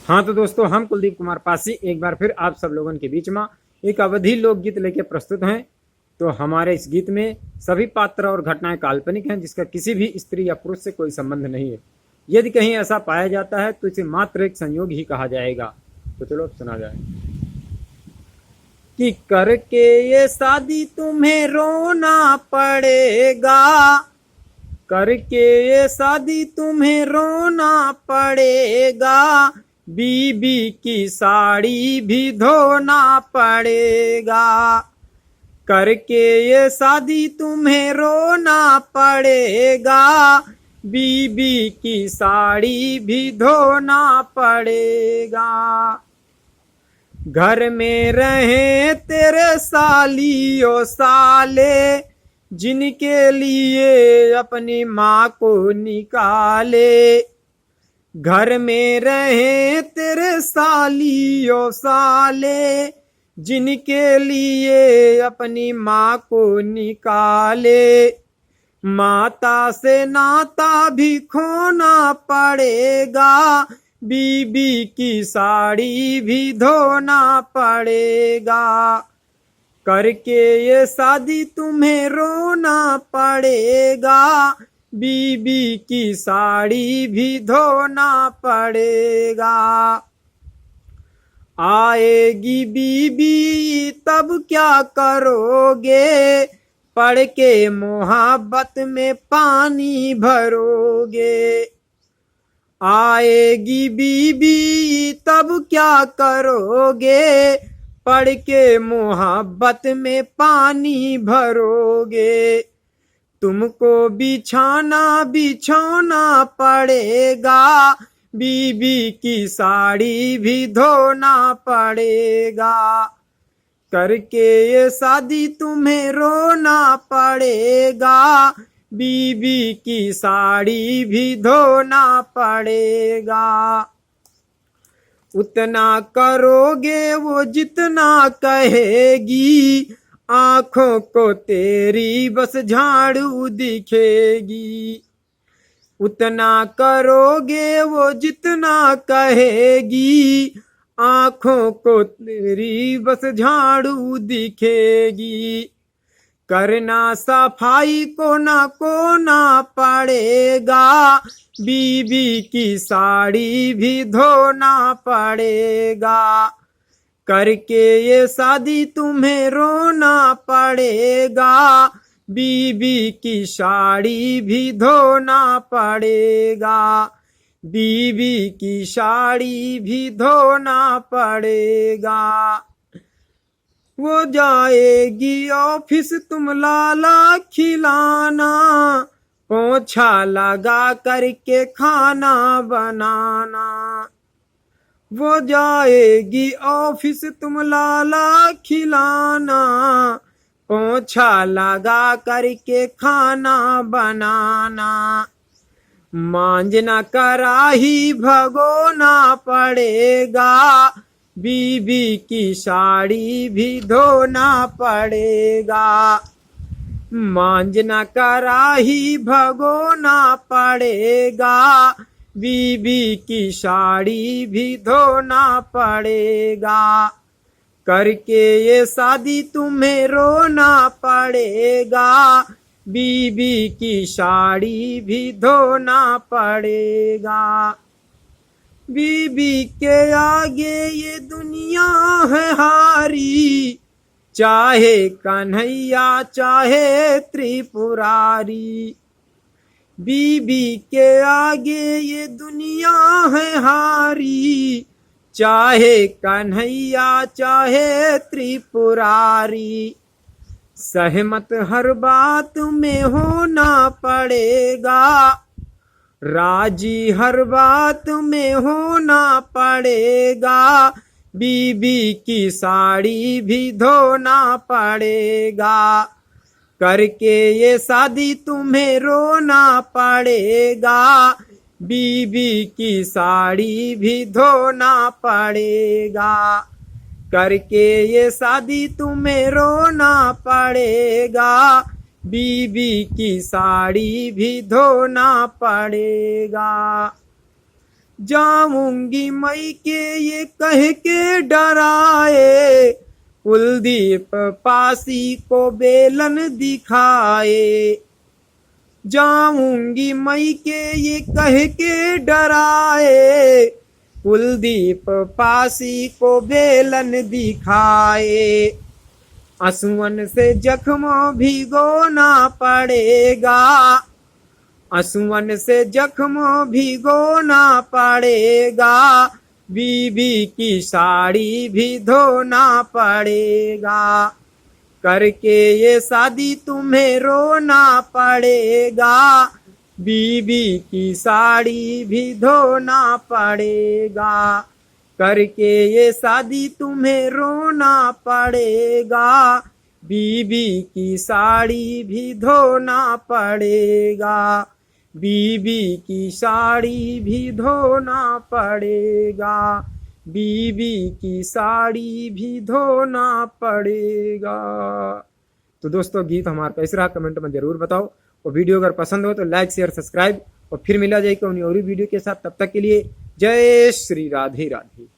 हाँ तो दोस्तों, हम कुलदीप कुमार पासी एक बार फिर आप सब लोगों के बीच में एक अवधि लोकगीत लेके प्रस्तुत हैं। तो हमारे इस गीत में सभी पात्र और घटनाएं काल्पनिक हैं, जिसका किसी भी स्त्री या पुरुष से कोई संबंध नहीं है। यदि कहीं ऐसा पाया जाता है तो इसे मात्र एक संयोग ही कहा जाएगा। तो चलो सुना जाए कि करके ये शादी तुम्हें रोना पड़ेगा, करके ये शादी तुम्हें रोना पड़ेगा, बीबी की साड़ी भी धोना पड़ेगा। करके ये शादी तुम्हें रोना पड़ेगा, बीबी की साड़ी भी धोना पड़ेगा। घर में रहे तेरे सालियों साले, जिनके लिए अपनी माँ को निकाले। घर में रहे तेरे सालियों साले, जिनके लिए अपनी माँ को निकाले। माता से नाता भी खोना पड़ेगा, बीबी की साड़ी भी धोना पड़ेगा। करके ये शादी तुम्हें रोना पड़ेगा, बीबी की साड़ी भी धोना पड़ेगा। आएगी बीबी तब क्या करोगे, पढ़ के मोहब्बत में पानी भरोगे। आएगी बीबी तब क्या करोगे, पढ़ के मोहब्बत में पानी भरोगे। तुमको बिछाना बिछौना पड़ेगा, बीबी की साड़ी भी धोना पड़ेगा। करके ये शादी तुम्हें रोना पड़ेगा, बीबी की साड़ी भी धोना पड़ेगा। उतना करोगे वो जितना कहेगी, आंखों को तेरी बस झाड़ू दिखेगी। उतना करोगे वो जितना कहेगी, आंखों को तेरी बस झाड़ू दिखेगी। करना सफाई को ना पड़ेगा, बीबी की साड़ी भी धोना पड़ेगा। करके ये शादी तुम्हें रोना पड़ेगा, बीबी की साड़ी भी धोना पड़ेगा। बीबी की साड़ी भी धोना पड़ेगा। वो जाएगी ऑफिस तुम लाला खिलाना, पोछा लगा करके खाना बनाना। वो जाएगी ऑफिस तुम लाला खिलाना, पोछा लगा करके खाना बनाना। मांजना कराही भगोना पड़ेगा, बीबी की साड़ी भी धोना पड़ेगा। मांजना कराही भगोना पड़ेगा, बीबी की साड़ी भी धोना पड़ेगा। करके ये शादी तुम्हें रोना पड़ेगा, बीबी की साड़ी भी धोना पड़ेगा। बीबी के आगे ये दुनिया है हारी, चाहे कन्हैया चाहे त्रिपुरारी। बीबी के आगे ये दुनिया है हारी, चाहे कन्हैया चाहे त्रिपुरारी। सहमत हर बात में होना पड़ेगा, राजी हर बात में होना पड़ेगा। बीबी की साड़ी भी धोना पड़ेगा। करके ये शादी तुम्हें रोना पड़ेगा, बीबी की साड़ी भी धोना पड़ेगा। करके ये शादी तुम्हें रोना पड़ेगा, बीबी की साड़ी भी धोना पड़ेगा। जाऊंगी मई के ये कह के डराए, कुलदीप पासी को बेलन दिखाए। जाऊंगी मई के ये कह के डराए, कुलदीप पासी को बेलन दिखाए। आंसुअन से जख्म भिगोना पड़ेगा, आंसुअन से जख्म भिगोना पड़ेगा, बीबी की साड़ी भी धोना पड़ेगा। करके ये शादी तुम्हें रोना पड़ेगा, बीबी की साड़ी भी धोना पड़ेगा। करके ये शादी तुम्हें रोना पड़ेगा, बीबी की साड़ी भी धोना पड़ेगा। बीबी की साड़ी भी धोना पड़ेगा, बीबी की साड़ी भी धोना पड़ेगा। तो दोस्तों गीत हमारा कैसा रहा कमेंट में जरूर बताओ, और वीडियो अगर पसंद हो तो लाइक शेयर सब्सक्राइब, और फिर मिला जाएगा उन्हीं और वीडियो के साथ। तब तक के लिए जय श्री राधे राधे।